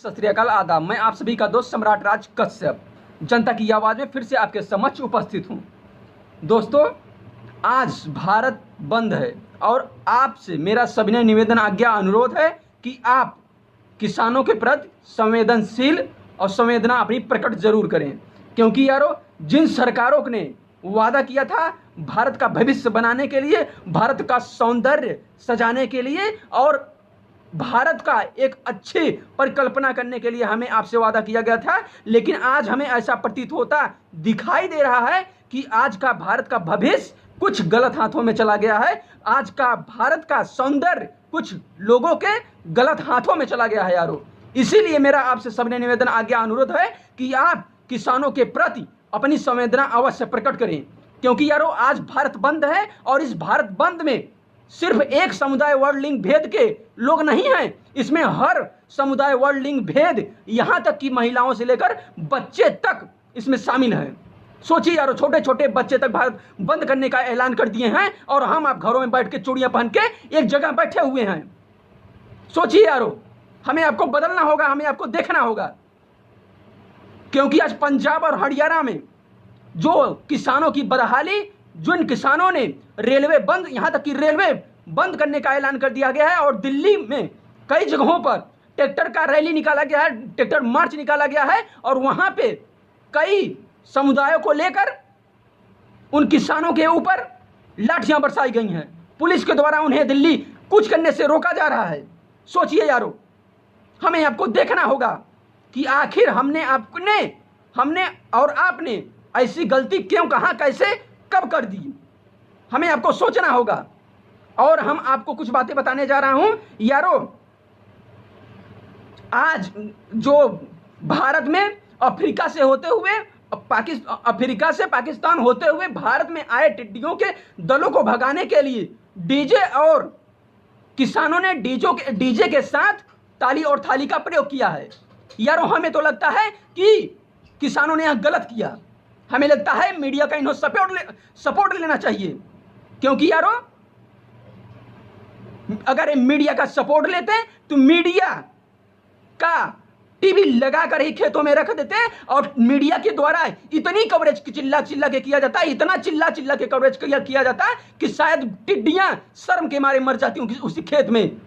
सत श्री अकाल, आदाब। मैं आप सभी का दोस्त सम्राट राज कश्यप जनता की आवाज़ में फिर से आपके समक्ष उपस्थित हूँ। दोस्तों, आज भारत बंद है और आपसे मेरा सविनय निवेदन, आज्ञा, अनुरोध है कि आप किसानों के प्रति संवेदनशील और संवेदना अपनी प्रकट जरूर करें, क्योंकि यारो जिन सरकारों ने वादा किया था भारत का भविष्य बनाने के लिए, भारत का सौंदर्य सजाने के लिए और भारत का एक अच्छी परिकल्पना करने के लिए हमें आपसे वादा किया गया था, लेकिन आज हमें ऐसा प्रतीत होता दिखाई दे रहा है कि आज का भारत का भविष्य कुछ गलत हाथों में चला गया है। आज का भारत का सौंदर्य कुछ लोगों के गलत हाथों में चला गया है यारो। इसीलिए मेरा आपसे सबने निवेदन, आज्ञा, अनुरोध है कि आप किसानों के प्रति अपनी संवेदना अवश्य प्रकट करें, क्योंकि यारो आज भारत बंद है और इस भारत बंद में सिर्फ एक समुदाय वर्ग लिंग भेद के लोग नहीं हैं, इसमें हर समुदाय वर्ग लिंग भेद, यहां तक कि महिलाओं से लेकर बच्चे तक इसमें शामिल हैं। सोचिए यारो, छोटे छोटे बच्चे तक भारत बंद करने का ऐलान कर दिए हैं और हम आप घरों में बैठ के चूड़ियां पहन के एक जगह बैठे हुए हैं। सोचिए यारो, हमें आपको बदलना होगा, हमें आपको देखना होगा, क्योंकि आज पंजाब और हरियाणा में जो किसानों की बदहाली, जिन किसानों ने रेलवे बंद, यहां तक कि रेलवे बंद करने का ऐलान कर दिया गया है और दिल्ली में कई जगहों पर ट्रैक्टर का रैली निकाला गया है, ट्रैक्टर मार्च निकाला गया है और वहां पे कई समुदायों को लेकर उन किसानों के ऊपर लाठियां बरसाई गई हैं। पुलिस के द्वारा उन्हें दिल्ली कूच करने से रोका जा रहा है। सोचिए यारो, हमें आपको देखना होगा कि आखिर हमने और आपने ऐसी गलती क्यों, कहां, कैसे, कब कर दी। हमें आपको सोचना होगा और हम आपको कुछ बातें बताने जा रहा हूं यारो। आज जो भारत में अफ्रीका से होते हुए अफ्रीका से पाकिस्तान होते हुए भारत में आए टिड्डियों के दलों को भगाने के लिए डीजे और किसानों ने डीजे के साथ ताली और थाली का प्रयोग किया है यारो। हमें तो लगता है कि किसानों ने यह गलत किया। हमें लगता है मीडिया का इन्हें सपोर्ट लेना चाहिए, क्योंकि यारो अगर मीडिया का सपोर्ट लेते तो मीडिया का टीवी लगा कर ही खेतों में रख देते और मीडिया के द्वारा इतनी कवरेज चिल्ला चिल्ला के किया जाता है, इतना चिल्ला चिल्ला के कवरेज किया जाता है कि शायद टिड्डियां शर्म के मारे मर जाती हूं उसी खेत में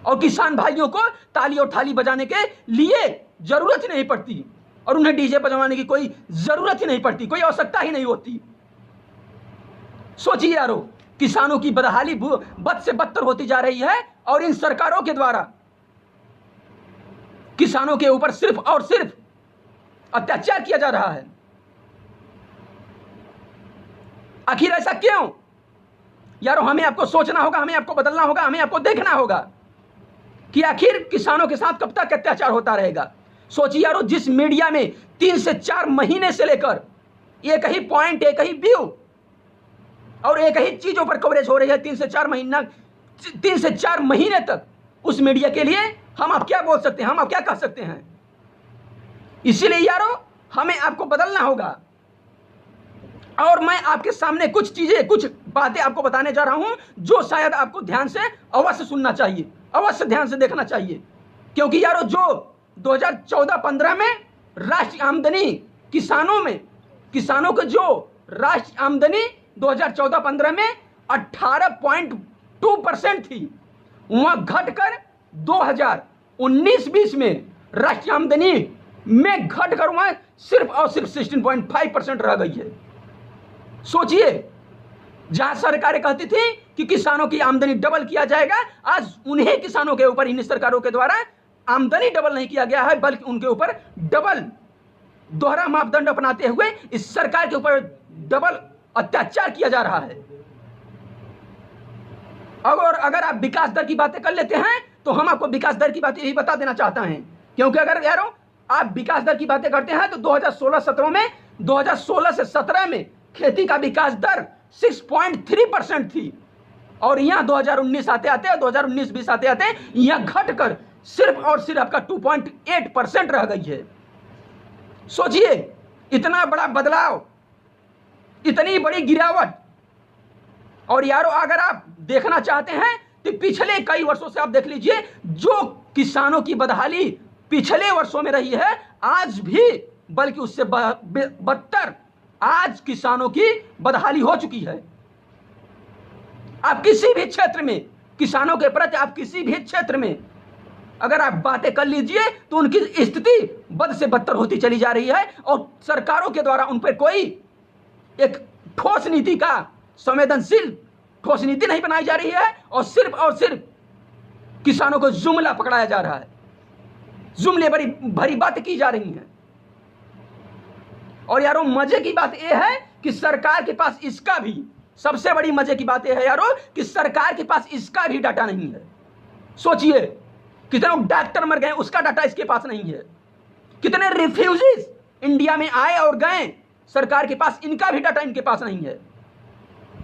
और किसान भाइयों को ताली और थाली बजाने के लिए जरूरत ही नहीं पड़ती और उन्हें डीजे बजवाने की कोई जरूरत ही नहीं पड़ती, कोई आवश्यकता ही नहीं होती। सोचिए यारो, किसानों की बदहाली बद से बदतर होती जा रही है और इन सरकारों के द्वारा किसानों के ऊपर सिर्फ और सिर्फ अत्याचार किया जा रहा है। आखिर ऐसा क्यों यारो? हमें आपको सोचना होगा, हमें आपको बदलना होगा, हमें आपको देखना होगा कि आखिर किसानों के साथ कब तक अत्याचार होता रहेगा। सोचिए यारो, जिस मीडिया में 3 से 4 महीने से लेकर एक ही पॉइंट, एक ही व्यू और एक ही चीजों पर कवरेज हो रही है 3 से 4 महीने तक, उस मीडिया के लिए हम आप क्या बोल सकते हैं, हम आप क्या कह सकते हैं। इसीलिए यारो हमें आपको बदलना होगा और मैं आपके सामने कुछ चीजें, कुछ बातें आपको बताने जा रहा हूं जो शायद आपको ध्यान से अवश्य सुनना चाहिए, अवश्य ध्यान से देखना चाहिए, क्योंकि यारो जो 2014-15 में राष्ट्रीय आमदनी किसानों को जो राष्ट्रीय आमदनी 2014-15 में 18.2% थी, वहां घटकर 2019-20 में राष्ट्रीय आमदनी में घटकर वहां सिर्फ और सिर्फ 16.5% रह गई है। सोचिए, जहां सरकारें कहती थी कि किसानों की आमदनी डबल किया जाएगा, आज उन्हीं किसानों के ऊपर इन सरकारों के द्वारा आमदनी डबल नहीं किया गया है, बल्कि उनके ऊपर डबल दोहरा मापदंड अपनाते हुए इस सरकार के ऊपर डबल अत्याचार किया जा रहा है। और अगर आप विकास दर की बातें कर लेते हैं तो हम आपको विकास दर की बातें यही बता देना चाहता हैं, क्योंकि अगर यारो आप विकास दर की बातें करते हैं तो 2016 से 17 में खेती का विकास दर 6.3% थी और यहां 2019 आते आते 2019-20 आते आते यहां घटकर सिर्फ और सिर्फ आपका 2.8% रह गई है। सोचिए, इतना बड़ा बदलाव, इतनी बड़ी गिरावट। और यारो अगर आप देखना चाहते हैं तो पिछले कई वर्षों से आप देख लीजिए, जो किसानों की बदहाली पिछले वर्षों में रही है, आज भी बल्कि उससे बदतर आज किसानों की बदहाली हो चुकी है। आप किसी भी क्षेत्र में किसानों के प्रति, आप किसी भी क्षेत्र में अगर आप बातें कर लीजिए तो उनकी स्थिति बद से बदतर होती चली जा रही है और सरकारों के द्वारा उन पर कोई एक ठोस नीति का, संवेदनशील ठोस नीति नहीं बनाई जा रही है और सिर्फ किसानों को जुमला पकड़ाया जा रहा है, जुमले भरी बातें की जा रही हैं। और यारों मजे की बात यह है कि सरकार के पास इसका भी, सबसे बड़ी मजे की बात यह है यारों कि सरकार के पास इसका भी डाटा नहीं है। सोचिए कितने डॉक्टर मर गए, उसका डाटा इसके पास नहीं है। कितने रिफ्यूजीज इंडिया में आए और गए, सरकार के पास इनका भी डाटा इनके पास नहीं है।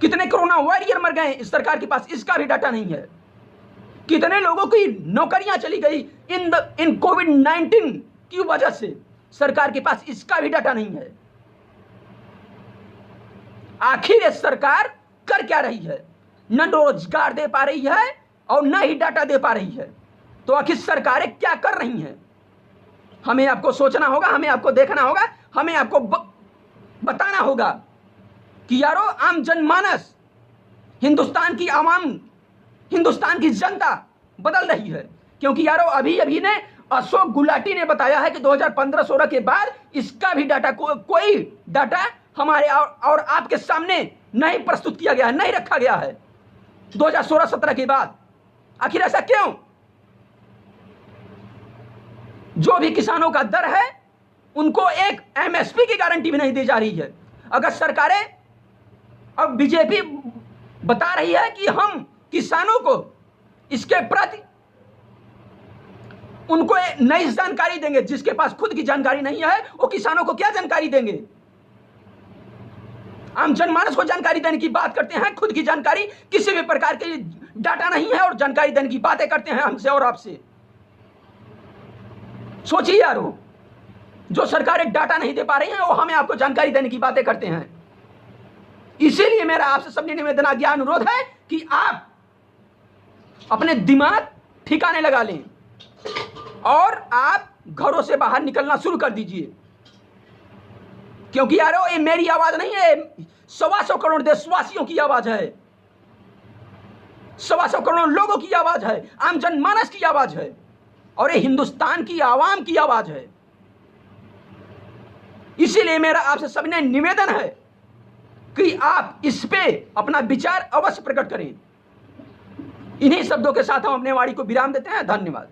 कितने कोरोना वॉरियर मर गए, सरकार के पास इसका भी डाटा नहीं है। कितने लोगों की नौकरियां चली गई इन कोविड-19 की वजह से, सरकार के पास इसका भी डाटा नहीं है। आखिर ये सरकार कर क्या रही है? न रोजगार दे पा रही है और न ही डाटा दे पा रही है। तो आखिर सरकारें क्या कर रही हैं? हमें आपको सोचना होगा, हमें आपको देखना होगा, हमें आपको बताना होगा कि यारो आम जनमानस, हिंदुस्तान की आवाम, हिंदुस्तान की जनता बदल रही है। क्योंकि यारो अभी ने अशोक गुलाटी ने बताया है कि 2015-16 के बाद इसका भी डाटा कोई डाटा हमारे और आपके सामने नहीं प्रस्तुत किया गया है, नहीं रखा गया है 2016-17 के बाद। आखिर ऐसा क्यों? जो भी किसानों का दर है उनको एक एमएसपी की गारंटी भी नहीं दी जा रही है। अगर सरकारें, अब बीजेपी बता रही है कि हम किसानों को इसके प्रति उनको नई जानकारी देंगे, जिसके पास खुद की जानकारी नहीं है वो किसानों को क्या जानकारी देंगे? आम जनमानस को जानकारी देने की बात करते हैं, खुद की जानकारी किसी भी प्रकार के डाटा नहीं है और जानकारी देने की बातें करते हैं हमसे और आपसे। सोचिए यारो, जो सरकारें डाटा नहीं दे पा रही हैं वो हमें आपको जानकारी देने की बातें करते हैं। इसीलिए मेरा आपसे सबसे निवेदन, आज्ञा, अनुरोध है कि आप अपने दिमाग ठिकाने लगा लें और आप घरों से बाहर निकलना शुरू कर दीजिए। क्योंकि यारो ये मेरी आवाज नहीं है, 125 करोड़ देशवासियों की आवाज है, 125 करोड़ लोगों की आवाज है, आम जनमानस की आवाज है और ये हिंदुस्तान की आवाम की आवाज है। इसीलिए मेरा आपसे सबने निवेदन है कि आप इस पे अपना विचार अवश्य प्रकट करें। इन्हीं शब्दों के साथ हम अपने वाणी को विराम देते हैं। धन्यवाद।